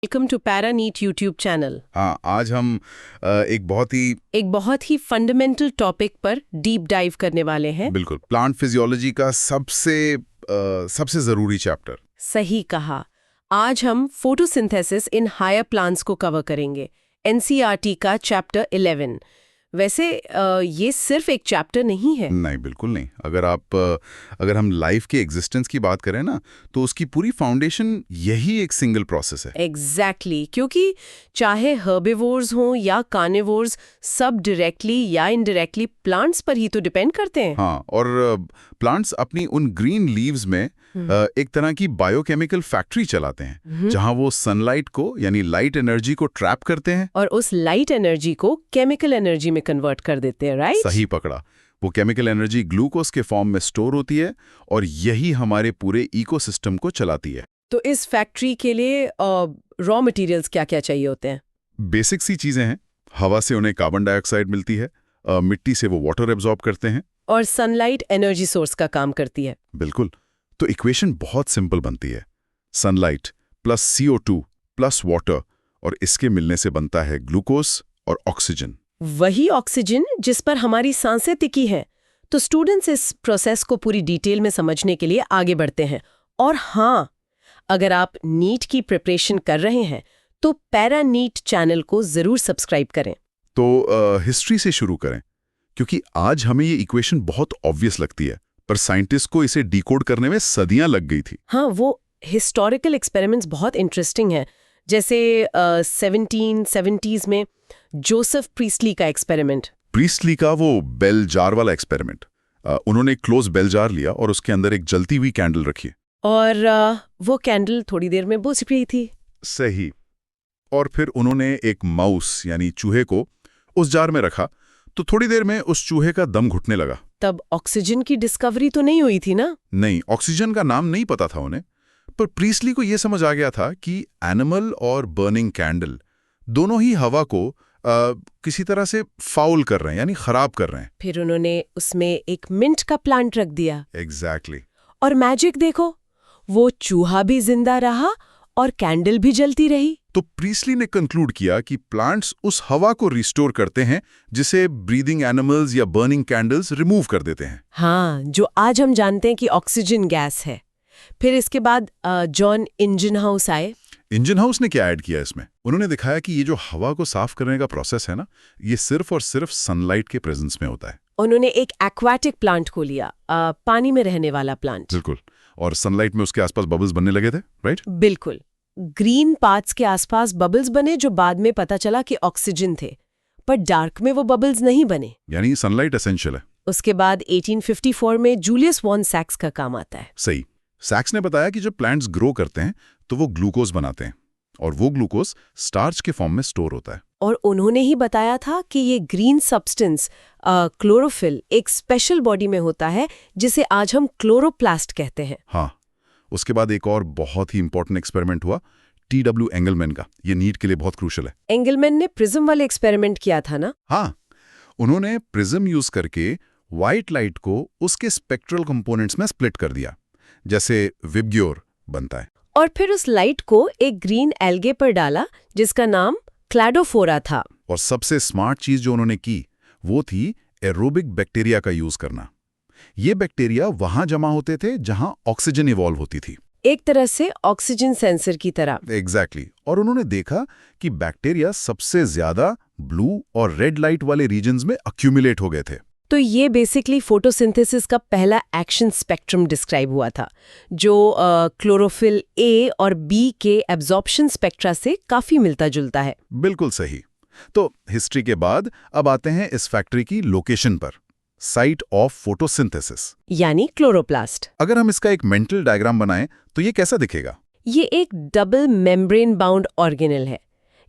Welcome to पैरानीट YouTube channel. हाँ, आज हम एक बहुत ही फंडामेंटल टॉपिक पर डीप डाइव करने वाले हैं। बिल्कुल प्लांट फिजियोलॉजी का सबसे ज़रूरी चैप्टर। सही कहा। आज हम फोटोसिंथेसिस इन हायर प्लांट्स को कवर करेंगे, एनसीईआरटी का चैप्टर 11। वैसे ये सिर्फ एक चैप्टर नहीं है। नहीं, बिल्कुल नहीं। अगर हम लाइफ के एग्जिस्टेंस की बात करें ना, तो उसकी पूरी फाउंडेशन यही एक सिंगल प्रोसेस है। एग्जैक्टली क्योंकि चाहे हर्बिवोर्स हों या कार्निवोर्स, सब डायरेक्टली या इनडायरेक्टली प्लांट्स पर ही तो डिपेंड करते हैं। हाँ, और प्लांट्स अपनी उन ग्रीन लीव्स में एक तरह की बायोकेमिकल फैक्ट्री चलाते हैं, जहां वो सनलाइट को यानी लाइट एनर्जी को ट्रैप करते हैं और उस लाइट एनर्जी को केमिकल एनर्जी में कन्वर्ट कर देते हैं, राइट? सही पकड़ा। वो केमिकल एनर्जी ग्लूकोज के फॉर्म में स्टोर होती है और यही हमारे पूरे इकोसिस्टम को चलाती है। तो इस फैक्ट्री के लिए रॉ मटेरियल्स क्या-क्या चाहिए होते हैं? बेसिक सी चीजें हैं। हवा से उन्हें कार्बन डाइऑक्साइड मिलती है, मिट्टी से वो वाटर एब्जॉर्ब करते हैं, और सनलाइट एनर्जी सोर्स का काम करती है। बिल्कुल। तो इक्वेशन बहुत सिंपल बनती है, sunlight plus CO2 plus water, और इसके मिलने से बनता है ग्लूकोज और ऑक्सीजन। वही ऑक्सीजन जिस पर हमारी सांसें टिकी हैं। तो स्टूडेंट्स इस प्रोसेस को पूरी डिटेल में समझने के लिए आगे बढ़ते हैं। और हाँ, अगर आप नीट की प्रिपरेशन कर रहे हैं तो पैरानीट चैनल को जरूर सब्सक्राइब करें। तो हिस्ट्री से शुरू करें, क्योंकि आज हमें ये इक्वेशन बहुत ऑब्वियस लगती है, पर साइंटिस्ट को इसे डिकोड करने में सदियां लग गई थी। हाँ, वो हिस्टोरिकल एक्सपेरिमेंट्स बहुत इंटरेस्टिंग है। जैसे 1770s में जोसेफ प्रीस्टली का एक्सपेरिमेंट। प्रीस्टली का वो बेल जार वाला एक्सपेरिमेंट। उन्होंने एक क्लोज बेल जार लिया और उसके अंदर एक जलती हुई कैंडल रखी, और वो कैंडल थोड़ी देर में बुझ गई थी। सही। और फिर उन्होंने एक माउस यानी चूहे को उस जार में रखा, तो थोड़ी देर में उस चूहे का दम घुटने लगा। तब ऑक्सीजन की डिस्कवरी तो नहीं हुई थी ना? नहीं, ऑक्सीजन का नाम नहीं पता था उन्हें, पर प्रीस्टली को यह समझ आ गया था कि एनिमल और बर्निंग कैंडल दोनों ही हवा को किसी तरह से फाउल कर रहे हैं, यानी खराब कर रहे हैं। फिर उन्होंने उसमें एक मिंट का प्लांट रख दिया। एग्जैक्टली। और मैजिक देखो, वो चूहा भी जिंदा रहा और कैंडल भी जलती रही। तो प्रीस्टली ने कंक्लूड किया कि प्लांट्स उस हवा को रिस्टोर करते हैं जिसे ब्रीदिंग एनिमल्स या बर्निंग कैंडल्स रिमूव कर देते हैं। हाँ, जो आज हम जानते हैं कि ऑक्सीजन गैस है। फिर इसके बाद जॉन इंजनहाउस आए। इंजनहाउस ने क्या ऐड किया इसमें? उन्होंने दिखाया कि ये जो हवा को साफ करने का प्रोसेस है ना, ये सिर्फ और सिर्फ सनलाइट के प्रेजेंस में होता है। उन्होंने एक एक्वाटिक प्लांट को लिया, पानी में रहने वाला प्लांट। बिल्कुल। और सनलाइट में उसके आसपास बबल्स बनने लगे थे, राइट? बिल्कुल। ग्रीन पार्ट्स के आसपास बबल्स बने, जो बाद में पता चला कि ऑक्सीजन थे, पर डार्क में वो बबल्स नहीं बने। यानी सनलाइट एसेंशियल है। उसके बाद 1854 में जूलियस वॉन सैक्स का काम आता है। सही। सैक्स ने बताया कि जब प्लांट्स ग्रो करते हैं तो वो ग्लूकोज बनाते हैं, और वो ग्लूकोज स्टार्च के फॉर्म में स्टोर होता है। और उन्होंने ही बताया था कि ये ग्रीन सब्सटेंस क्लोरोफिल एक स्पेशल बॉडी में होता है, जिसे आज हम क्लोरोप्लास्ट कहते हैं। हाँ। उसके बाद एक और बहुत ही इंपॉर्टेंट एक्सपेरिमेंट हुआ, TW एंगलमैन का। ये नीट के लिए बहुत क्रूशल है। एंगलमैन ने प्रिज्म वाले एक्सपेरिमेंट किया था ना? हाँ, उन्होंने प्रिज्म यूज करके व्हाइट लाइट को उसके स्पेक्ट्रल कंपोनेंट्स में स्प्लिट कर दिया, जैसे विबग्योर बनता है। और फिर उस लाइट को एक ग्रीन एल्गे पर डाला, जिसका नाम क्लैडोफोरा था। और सबसे स्मार्ट चीज जो उन्होंने की वो थी एरोबिक बैक्टीरिया का यूज करना। ये बैक्टीरिया वहां जमा होते थे जहां ऑक्सीजन इवॉल्व होती थी, एक तरह से ऑक्सीजन सेंसर की तरह। एग्जैक्टली। और उन्होंने देखा कि बैक्टीरिया सबसे ज्यादा ब्लू और रेड लाइट वाले रीजन्स में अक्यूमुलेट हो गए थे। तो ये बेसिकली फोटोसिंथेसिस का पहला एक्शन स्पेक्ट्रम डिस्क्राइब हुआ था, जो क्लोरोफिल A और B के एब्जॉर्प्शन स्पेक्ट्रा से काफी मिलता जुलता है। बिल्कुल सही। तो हिस्ट्री के बाद अब आते हैं इस फैक्ट्री की लोकेशन पर, साइट ऑफ फोटोसिंथेसिस, यानी क्लोरोप्लास्ट। अगर हम इसका एक मेंटल डायग्राम बनाएं तो ये कैसा दिखेगा? ये एक डबल मेम्ब्रेन बाउंड ऑर्गेनेल है,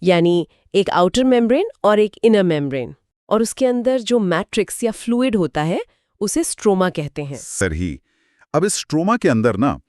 यानी एक आउटर मेम्ब्रेन और एक इनर मेम्ब्रेन, और उसके अंदर जो मैट्रिक्स या फ्लूइड होता है उसे स्ट्रोमा कहते हैं। सही। अब इस स्ट्रोमा के अंदर ना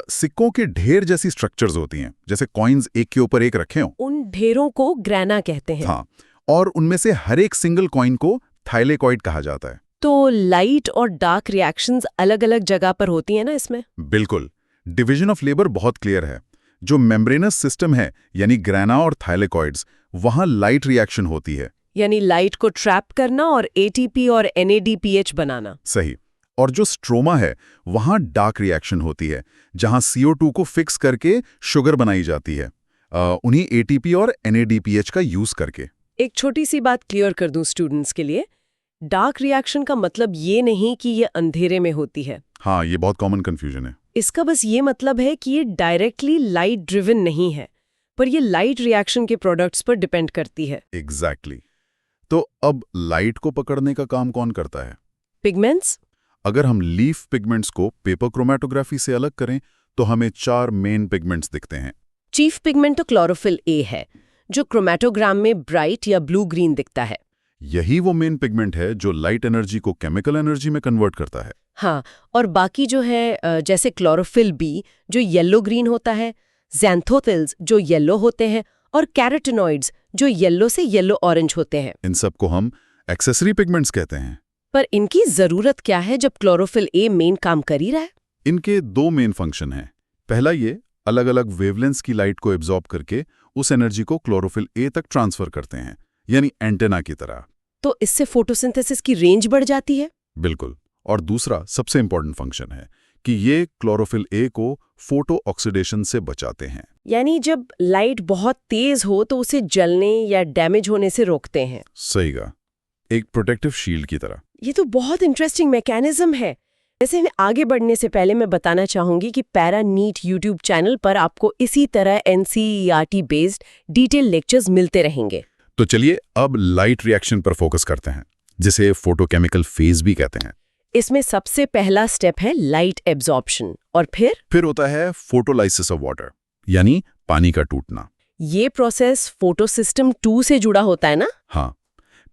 सिक्कों के ढेर जैसी स्ट्रक्चर्स होती हैं, जैसे कॉइन्स एक के ऊपर एक रखे हों। उन ढेरों को ग्रैना कहते हैं। हाँ, और उनमें से हर एक सिंगल कॉइन को थाइलेकॉइड कहा जाता है। तो लाइट और डार्क रिएक्शंस अलग अलग जगह पर होती हैं ना इसमें? बिल्कुल। डिवीजन ऑफ लेबर बहुत क्लियर है। जो मेम्ब्रेनस सिस्टम है यानी ग्रैना और थाइलेकॉइड्स, वहां लाइट रिएक्शन होती है। यानी लाइट को ट्रैप करना और एटीपी और NADPH बनाना। सही। और जो स्ट्रोमा है वहां डार्क रिएक्शन होती है, जहां CO2 को फिक्स करके शुगर बनाई जाती है, उन्हीं ATP और NADPH का यूज करके। एक छोटी सी बात क्लियर कर दूं स्टूडेंट्स के लिए, डार्क रिएक्शन का मतलब ये नहीं कि ये अंधेरे में होती है। हाँ, ये बहुत कॉमन कंफ्यूजन है। इसका बस ये मतलब है कि ये डायरेक्टली लाइट ड्रिवन नहीं है, पर ये लाइट रिएक्शन के प्रोडक्ट्स पर डिपेंड करती है। एग्जैक्टली। तो अब लाइट को पकड़ने का काम कौन करता है? पिगमेंट्स। अगर हम लीफ पिगमेंट्स को पेपर क्रोमेटोग्राफी से अलग करें तो हमें 4 मेन पिगमेंट्स दिखते हैं। चीफ पिगमेंट तो क्लोरोफिल ए है, जो क्रोमेटोग्राम में ब्राइट या ब्लू ग्रीन दिखता है। यही वो मेन पिगमेंट है जो लाइट एनर्जी को केमिकल एनर्जी में कन्वर्ट करता है। हाँ, और बाकी जो है जैसे क्लोरोफिल बी जो येलो ग्रीन होता है, ज़ैंथोथिल्स जो येलो होते हैं, और कैरोटिनॉइड्स जो येलो से येलो ऑरेंज होते हैं। इन सबको हम एक्सेसरी पिगमेंट्स कहते हैं। पर इनकी जरूरत क्या है जब क्लोरोफिल ए मेन काम कर ही रहा है? इनके 2 मेन फंक्शन हैं। पहला, ये अलग अलग वेवलेंथ्स की लाइट को एब्जॉर्ब करके उस एनर्जी को क्लोरोफिल ए तक ट्रांसफर करते हैं, यानी एंटेना की तरह। तो इससे फोटोसिंथेसिस की रेंज बढ़ जाती है। बिल्कुल। और दूसरा सबसे इंपॉर्टेंट फंक्शन है कि ये क्लोरोफिल ए को फोटो ऑक्सीडेशन से बचाते हैं। यानी जब लाइट बहुत तेज हो तो उसे जलने या डैमेज होने से रोकते हैं। सही कहा, एक प्रोटेक्टिव शील्ड की तरह। ये तो बहुत इंटरेस्टिंग मैकेनिज्म है। वैसे आगे बढ़ने से पहले मैं बताना चाहूंगी कि पैरा नीट यूट्यूब चैनल पर आपको इसी तरह NCERT बेस्ड डिटेल लेक्चर्स मिलते रहेंगे। तो चलिए अब लाइट रिएक्शन पर फोकस करते हैं, जिसे फोटोकेमिकल फेज भी कहते हैं। इसमें सबसे पहला स्टेप है लाइट एब्जॉर्प्शन, और फिर होता है फोटोलाइसिस ऑफ वाटर, यानी पानी का टूटना। ये प्रोसेस फोटोसिस्टम 2 से जुड़ा होता है ना? हाँ,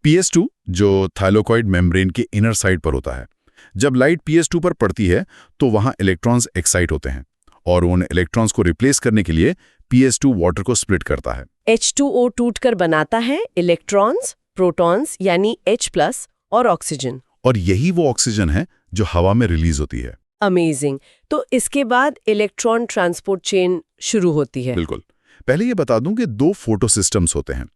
PS2 जो थाइलेकॉइड मेम्ब्रेन के इनर साइड पर होता है। जब लाइट PS2 पर पड़ती है तो वहां इलेक्ट्रॉन्स एक्साइट होते हैं, और उन इलेक्ट्रॉन्स को रिप्लेस करने के लिए PS2 वाटर को स्प्लिट करता है। H2O टूटकर बनाता है इलेक्ट्रॉन्स, प्रोटॉन्स यानी H+ और ऑक्सीजन। और यही वो ऑक्सीजन है जो हवा में रिलीज होती है। अमेजिंग। तो इसके बाद इलेक्ट्रॉन ट्रांसपोर्ट चेन शुरू होती है। बिल्कुल। पहले ये बता दूं कि 2 फोटो सिस्टम्स होते हैं।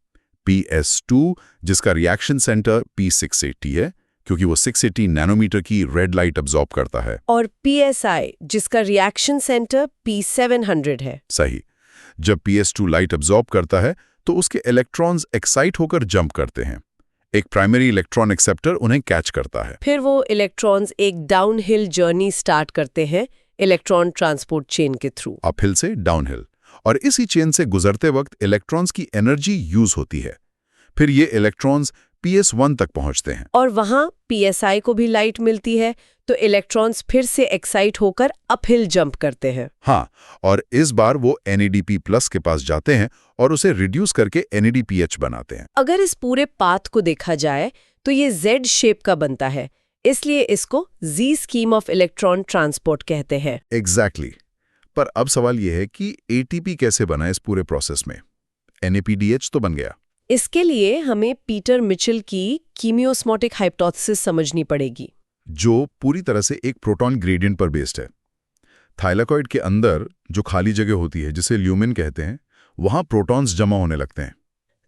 PS2 जिसका रिएक्शन सेंटर P680 है, क्योंकि वो 680 नैनोमीटर की रेड लाइट अब्सॉर्ब करता है। और PSI जिसका रिएक्शन सेंटर P700 है। सही। जब PS2 लाइट अब्सॉर्ब करता है तो उसके इलेक्ट्रॉन्स एक्साइट होकर जंप करते हैं। एक प्राइमरी इलेक्ट्रॉन एक्सेप्टर उन्हें कैच करता है। फिर वो इलेक्ट्रॉन्स एक डाउनहिल जर्नी स्टार्ट करते हैं इलेक्ट्रॉन ट्रांसपोर्ट चेन के थ्रू। अपहिल से डाउनहिल। और इसी चेन से गुजरते वक्त इलेक्ट्रॉन्स की एनर्जी यूज होती है। फिर ये इलेक्ट्रॉन्स PS1 तक पहुंचते हैं, और वहां PSI को भी लाइट मिलती है, तो इलेक्ट्रॉन्स फिर से एक्साइट होकर अपहिल जंप करते हैं। हाँ, और इस बार वो NADP+ के पास जाते हैं और उसे रिड्यूस करके NADPH बनाते हैं। अगर इस पूरे पाथ को देखा जाए तो ये Z शेप का बनता है, इसलिए इसको Z scheme of electron transport कहते हैं। एग्जैक्टली। पर अब सवाल यह है कि ATP कैसे बना इस पूरे प्रोसेस में? NAPDH तो बन गया। इसके लिए हमें पीटर मिचेल की कीमियोस्मोटिक हाइपोथेसिस समझनी पड़ेगी, जो पूरी तरह से एक प्रोटॉन ग्रेडियंट पर बेस्ड है। थाइलेकॉइड के अंदर जो खाली जगह होती है, जिसे ल्यूमेन कहते हैं, वहां प्रोटॉन्स जमा होने लगते हैं।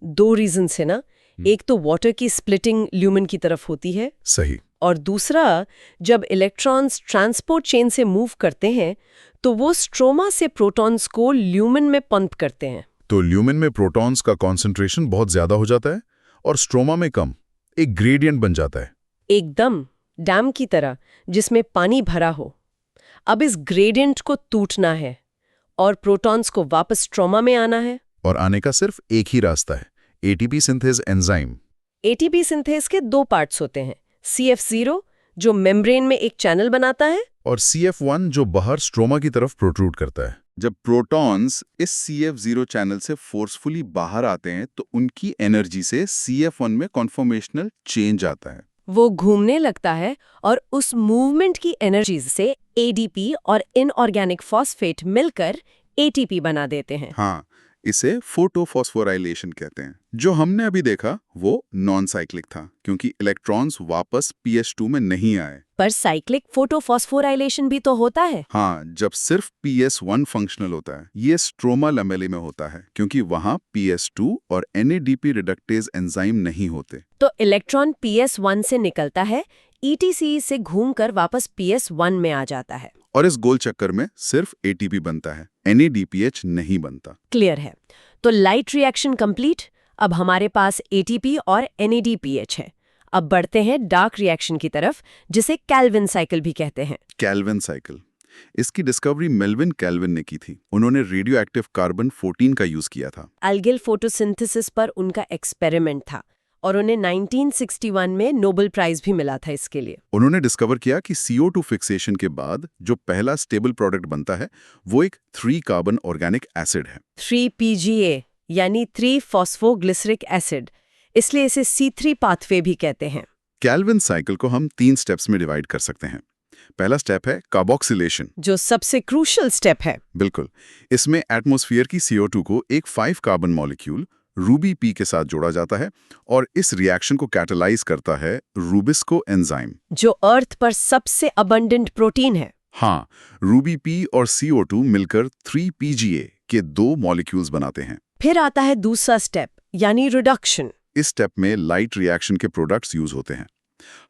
2 रीजन से ना, एक तो वाटर की स्प्लिटिंग ल्यूमेन की तरफ होती है। सही। और दूसरा, जब इलेक्ट्रॉन्स ट्रांसपोर्ट चेन से मूव करते हैं तो वो स्ट्रोमा से प्रोटॉन्स को ल्यूमेन में पंप करते हैं। तो ल्यूमेन में प्रोटॉन्स का कॉन्सेंट्रेशन बहुत ज्यादा हो जाता है और स्ट्रोमा में कम। एक ग्रेडियंट बन जाता है, एकदम डैम की तरह जिसमें पानी भरा हो। अब इस ग्रेडियंट को टूटना है और प्रोटॉन्स को वापस स्ट्रोमा में आना है। और आने का सिर्फ एक ही रास्ता है, ATP synthase enzyme. ATP synthase के 2 पार्ट्स होते हैं, CF0 जो मेम्ब्रेन में एक चैनल बनाता है, और CF1 जो बाहर स्ट्रोमा की तरफ प्रोट्रूड करता है। जब प्रोटॉन्स इस CF0 चैनल से फोर्सफुली बाहर आते हैं तो उनकी एनर्जी से CF1 में कॉन्फॉर्मेशनल चेंज आता है। वो घूमने लगता है और उस मूवमेंट की एनर्जी से ADP और इनऑर्गेनिक फॉस्फेट मिलकर ATP बना देते हैं। हाँ, इसे फोटोफॉस्फोराइलेशन कहते हैं। जो हमने अभी देखा वो नॉन साइक्लिक था, क्योंकि इलेक्ट्रॉन्स वापस pS2 में नहीं आए। पर साइक्लिक फोटोफॉस्फोराइलेशन भी तो होता है। हाँ, जब सिर्फ pS1 फंक्शनल होता है। ये स्ट्रोमा लमेली में होता है, क्योंकि वहाँ pS2 और NADP रिडक्टेज एंजाइम नहीं होते। तो इलेक्ट्रॉन PS1 से निकलता है, ETC से घूमकर वापस PS1 में आ जाता है। और इस गोल चक्कर में सिर्फ ATP बनता है, NADPH नहीं बनता। क्लियर है। तो लाइट रिएक्शन कंप्लीट। अब हमारे पास ATP और NADPH है। अब बढ़ते हैं डार्क रिएक्शन की तरफ, जिसे कैल्विन साइकिल भी कहते हैं। कैल्विन साइकिल, इसकी डिस्कवरी मेल्विन कैल्विन ने की थी। उन्होंने रेडियो एक्टिव कार्बन 14 का यूज किया था। एल्गिल फोटोसिंथेसिस पर उनका एक्सपेरिमेंट था और उन्हें 1961 में नोबेल प्राइज भी मिला था इसके लिए। उन्होंने डिस्कवर किया कि CO2 फिक्सेशन के बाद जो पहला स्टेबल प्रोडक्ट बनता है वो एक 3 कार्बन ऑर्गेनिक एसिड है। 3PGA यानी 3 फॉस्फोग्लिसरिक एसिड, इसलिए इसे C3 पाथवे भी कहते हैं। कैल्विन साइकिल को हम 3 स्टेप्स में डिवाइड कर सकते हैं। पहला स्टेप है कार्बोक्सिलेशन, जो सबसे क्रूशियल स्टेप है। बिल्कुल। इसमें एटमॉस्फेयर की CO2 को एक 5 कार्बन मॉलिक्यूल रूबी P के साथ जोड़ा जाता है और इस रिएक्शन को कैटलाइज करता है रूबिस्को एंजाइम, जो अर्थ पर सबसे अबंडेंट प्रोटीन है। हाँ, रूबी P और CO2 मिलकर 3PGA के 2 मॉलिक्यूल्स बनाते हैं। फिर आता है दूसरा स्टेप, यानी रिडक्शन। इस स्टेप में लाइट रिएक्शन के प्रोडक्ट्स यूज होते हैं।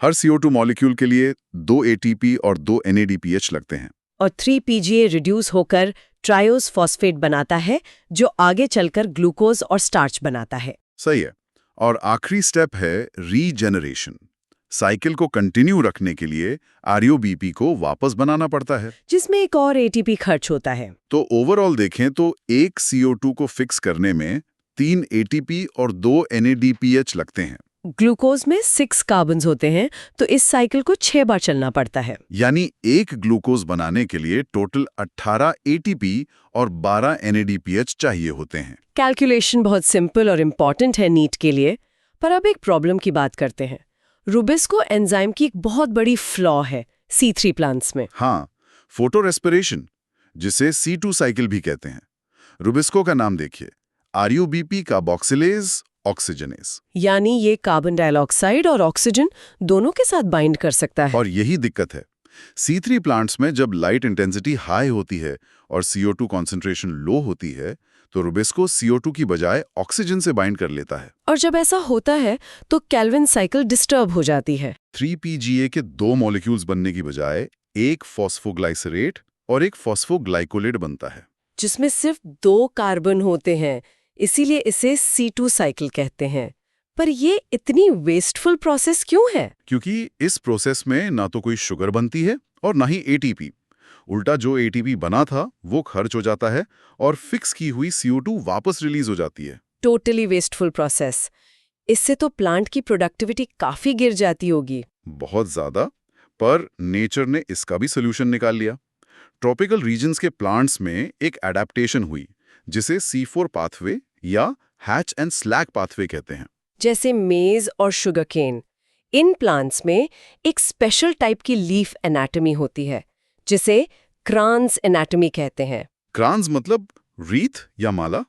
हर CO2 मॉलिक्यूल के लिए 2 ATP और 2 NADPH लगते हैं। और 3PGA रिड्यूस होकर ट्रायोस फॉस्फेट बनाता है, जो आगे चलकर ग्लूकोज और स्टार्च बनाता है। सही है। और आखिरी स्टेप है रीजेनरेशन। साइकिल को कंटिन्यू रखने के लिए ROBP को वापस बनाना पड़ता है, जिसमें एक और ATP खर्च होता है। तो ओवरऑल देखें तो एक CO2 को फिक्स करने में 3 ATP और 2 NADPH लगते हैं। ग्लूकोज में 6 कार्बन्स होते हैं, तो इस साइकिल को 6 बार चलना पड़ता है। यानी एक ग्लूकोज बनाने के लिए टोटल 18 ATP और 12 NADPH चाहिए होते हैं। कैलकुलेशन बहुत सिंपल और इम्पॉर्टेंट है नीट के लिए। पर अब एक प्रॉब्लम की बात करते हैं। रूबिस्को एंजाइम की एक बहुत बड़ी फ्लॉ है C3 प्लांट्स में। हाँ, फोटो रेस्पिरेशन, जिसे C2 साइकिल भी कहते हैं। रूबिस्को का नाम देखिए, RUBP कार्बोक्सिलेज ऑक्सीजनेज, यानी ये कार्बन डाइऑक्साइड और ऑक्सीजन दोनों के साथ बाइंड कर सकता है। और यही दिक्कत है। C3 प्लांट्स में जब लाइट इंटेंसिटी हाई होती है और CO2 कॉन्सेंट्रेशन लो होती है, तो रूबिस्को CO2 की बजाय ऑक्सीजन से बाइंड कर लेता है। और जब ऐसा होता है तो कैल्विन साइकिल डिस्टर्ब हो जाती है। 3PGA के 2 मॉलिक्यूल्स बनने की बजाय एक फॉस्फोग्लाइसरेट और एक फॉस्फोग्लाइकोलेट बनता है, जिसमें सिर्फ 2 कार्बन होते हैं, इसीलिए इसे C2 साइकिल कहते हैं। पर ये इतनी वेस्टफुल प्रोसेस क्यों है? क्योंकि इस प्रोसेस में ना तो कोई शुगर बनती है और ना ही ATP। उल्टा जो ATP बना था वो खर्च हो जाता है और फिक्स की हुई CO2 वापस रिलीज हो जाती है। Totally wasteful process. इससे तो प्लांट की प्रोडक्टिविटी काफी गिर जाती होगी। बहुत ज्यादा। पर नेचर ने इसका भी सोल्यूशन निकाल लिया। ट्रॉपिकल रीजन्स के प्लांट्स में एक एडेप्टेशन हुई, जिसे C4 पाथवे या हैच एंड स्लैग पाथवे कहते हैं। जैसे मेज और शुगरकेन, इन प्लांट्स में एक स्पेशल टाइप की लीफ एनाटॉमी होती है, जिसे क्रांस एनाटॉमी कहते हैं। क्रांस मतलब रीथ या माला।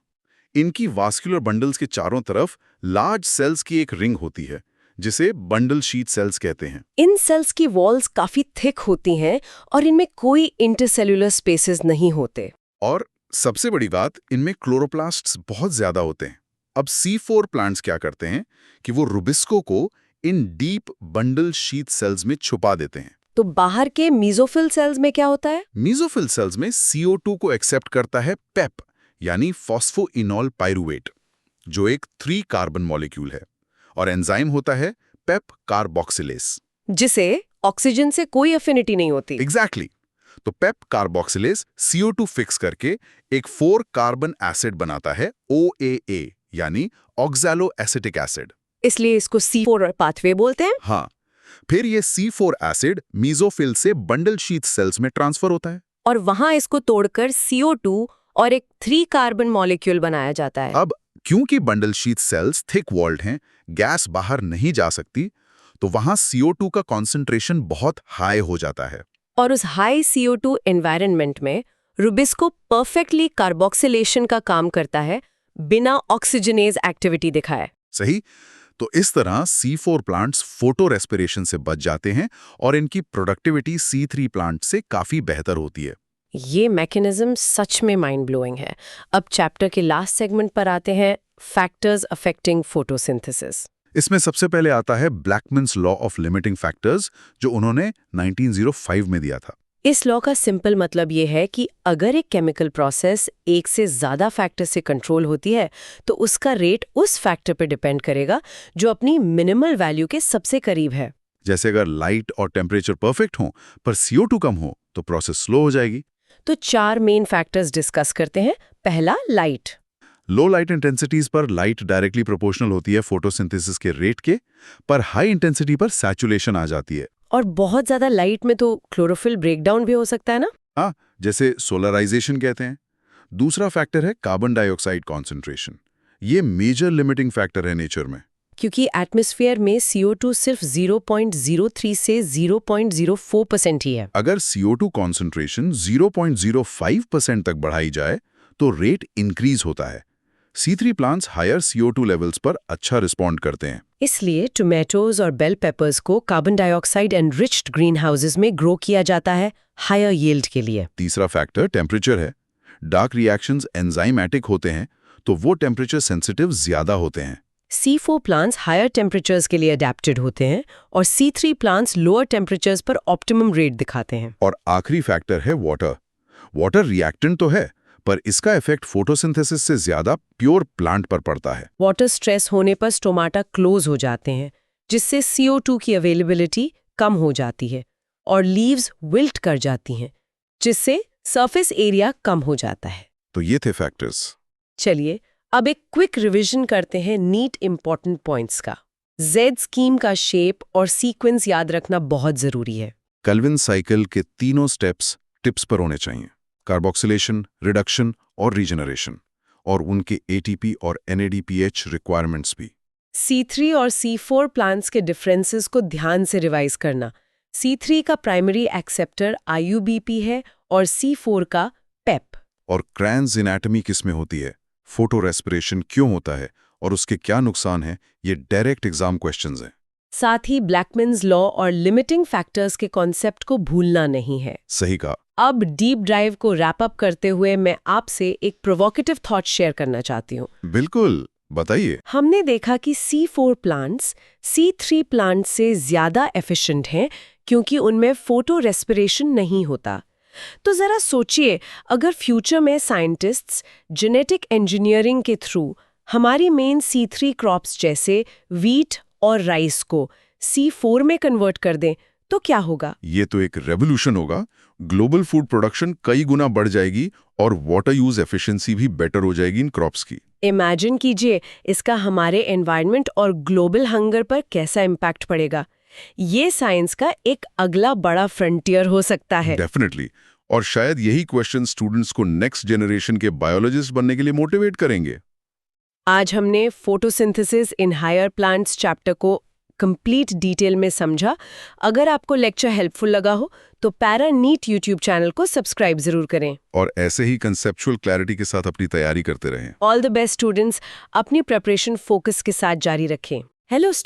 इनकी वास्कुलर बंडल्स के चारों तरफ लार्ज सेल्स की एक रिंग होती है, जिसे बंडल शीट सेल्स कहते हैं। इन सेल्स की वॉल्स काफी थिक होती हैं और इनमें कोई इंटरसेल्युलर स्पेसेस नहीं होते। और सबसे बड़ी बात, इनमें क्लोरोप्लास्ट्स बहुत ज्यादा होते हैं। अब C4 प्लांट्स क्या करते हैं कि वो रूबिस्को को इन डीप बंडल शीट सेल्स में छुपा देते हैं। तो बाहर के मीजोफिल सेल्स में क्या होता है? मीजोफिल सेल्स में CO2 को एक्सेप्ट करता है पेप, यानी फॉस्फोइनॉल पाइरुवेट, जो एक 3 कार्बन मॉलिक्यूल है, और एंजाइम होता है पेप कार्बोक्सिलेज, जिसे ऑक्सीजन से कोई अफिनिटी नहीं होती। एग्जैक्टली। तो पेप कार्बोक्सिलेज CO2 फिक्स करके एक 4 कार्बन एसिड बनाता है, OAA, यानी ऑक्सैलो एसिटिक एसिड। इसलिए इसको C4 पाथवे बोलते हैं। हाँ, फिर ये C4 एसिड मीजोफिल से बंडल शीट सेल्स में ट्रांसफर होता है, और वहां इसको तोड़कर CO2 और एक 3 कार्बन मॉलिक्यूल बनाया जाता है। अब क्योंकि bundle sheath cells thick walled हैं, गैस बाहर नहीं जा सकती, तो वहां CO2 का कॉन्सेंट्रेशन बहुत हाई हो जाता है। और उस हाई CO2 एनवायरनमेंट में रूबिस्को परफेक्टली कार्बोक्सिलेशन का काम करता है, बिना ऑक्सीजनेज एक्टिविटी दिखाए। सही। तो इस तरह C4 प्लांट्स फोटो रेस्पिरेशन से बच जाते हैं और इनकी प्रोडक्टिविटी C3 प्लांट से काफी बेहतर होती है। ये मैकेनिज्म सच में माइंड ब्लोइंग है। अब चैप्टर के लास्ट सेगमेंट पर आते हैं, फैक्टर्स अफेक्टिंग फोटोसिंथेसिस। इसमें सबसे पहले आता है ब्लैकमैन्स लॉ ऑफ लिमिटिंग फैक्टर्स, जो उन्होंने 1905 में दिया था। इस लॉ का सिंपल मतलब ये है कि अगर एक केमिकल प्रोसेस एक से ज्यादा फैक्टर से कंट्रोल होती है तो उसका रेट उस फैक्टर पर डिपेंड करेगा जो अपनी मिनिमल वैल्यू के सबसे करीब है। जैसे अगर लाइट और टेम्परेचर परफेक्ट हो पर CO2 कम हो तो प्रोसेस स्लो हो जाएगी। तो 4 मेन फैक्टर्स डिस्कस करते हैं। पहला, लाइट। लो लाइट इंटेंसिटीज पर लाइट डायरेक्टली प्रोपोर्शनल होती है फोटोसिंथेसिस के रेट के, पर हाई इंटेंसिटी पर सैचुरेशन आ जाती है। और बहुत ज्यादा लाइट में तो क्लोरोफिल ब्रेकडाउन भी हो सकता है ना? हाँ, जैसे सोलराइजेशन कहते हैं। दूसरा फैक्टर है कार्बन डाइऑक्साइड कॉन्सेंट्रेशन। ये मेजर लिमिटिंग फैक्टर है नेचर में, क्योंकि एटमॉस्फेयर में CO2 सिर्फ 0.03 से 0.04% ही है। अगर CO2 कॉन्सेंट्रेशन 0.05% तक बढ़ाई जाए तो रेट इंक्रीज होता है। C3 plants higher CO2 levels पर अच्छा रिस्पॉन्ड करते हैं। इसलिए टोमेटोज और बेल पेपर्स को carbon dioxide enriched green houses में ग्रो किया जाता है हायर यील्ड के लिए। तीसरा फैक्टर टेम्परेचर है। डार्क रिएक्शंस एंजाइमेटिक होते हैं तो वो टेम्परेचर सेंसिटिव ज्यादा होते हैं। C4 प्लांट्स हायर टेम्परेचर्स के लिए अडेप्टेड होते हैं और C3 प्लांट्स लोअर टेम्परेचर्स पर ऑप्टिमम रेट दिखाते हैं। और आखिरी फैक्टर है वाटर। वाटर रिएक्टेंट तो है, पर इसका इफेक्ट फोटोसिंथेसिस से ज्यादा प्योर प्लांट पर पड़ता है। वाटर स्ट्रेस होने पर स्टोमाटा क्लोज हो जाते हैं, जिससे CO2 की अवेलेबिलिटी कम हो जाती है और लीव्स विल्ट कर जाती हैं, जिससे सरफेस एरिया कम हो जाता है। तो ये थे फैक्टर्स। चलिए अब एक क्विक रिवीजन करते हैं नीट इंपॉर्टेंट पॉइंट्स का। Z स्कीम का शेप और सीक्वेंस याद रखना बहुत जरूरी है। केल्विन साइकिल के तीनों स्टेप्स टिप्स पर होने चाहिए, कार्बोक्सिलेशन, रिडक्शन और रीजनरेशन, और उनके ATP और NADPH रिक्वायरमेंट्स भी। C3 और C4 प्लांट्स के डिफरेंसेस को ध्यान से रिवाइज करना। C3 का प्राइमरी एक्सेप्टर IUBP है और C4 का PEP। और क्रैन्स एनाटॉमी किस में होती है, फोटो रेस्पिरेशन क्यों होता है और उसके क्या नुकसान हैं, ये डायरेक्ट एग्जाम क्वेश्चंस हैं। साथ ही ब्लैकमैन्स लॉ और लिमिटिंग फैक्टर्स के कॉन्सेप्ट को भूलना नहीं है। सही कहा। अब डीप ड्राइव को रैप अप करते हुए मैं आपसे एक प्रोवोकेटिव थॉट शेयर करना चाहती हूँ। बिल्कुल, बताइए। हमने देखा कि C4 प्लांट्स C3 प्लांट से ज्यादा एफिशिएंट हैं क्योंकि उनमें फोटो रेस्पिरेशन नहीं होता। तो जरा सोचिए, अगर फ्यूचर में साइंटिस्ट्स जेनेटिक इंजीनियरिंग के थ्रू हमारी मेन C3 क्रॉप्स जैसे वीट और राइस को C4 में कन्वर्ट कर दें तो क्या होगा? ये तो एक रेवोल्यूशन होगा। ग्लोबल फूड प्रोडक्शन कई गुना बढ़ जाएगी और वाटर यूज एफिशिएंसी भी बेटर हो जाएगी इन क्रॉप्स की। इमेजिन कीजिए इसका हमारे एनवायरनमेंट और ग्लोबल हंगर पर कैसा इम्पैक्ट पड़ेगा। ये साइंस का एक अगला बड़ा फ्रंटियर हो सकता है। डेफिनेटली। और शायद यही क्वेश्चन स्टूडेंट्स को नेक्स्ट जनरेशन के बायोलॉजिस्ट बनने के लिए मोटिवेट करेंगे। आज हमने photosynthesis in higher plants chapter को कंप्लीट डिटेल में समझा। अगर आपको लेक्चर हेल्पफुल लगा हो तो पैरा नीट यूट्यूब चैनल को सब्सक्राइब जरूर करें और ऐसे ही कंसेप्चुअल क्लैरिटी के साथ अपनी तैयारी करते रहें। ऑल द बेस्ट स्टूडेंट्स, अपनी प्रिपरेशन फोकस के साथ जारी रखें। Hello students.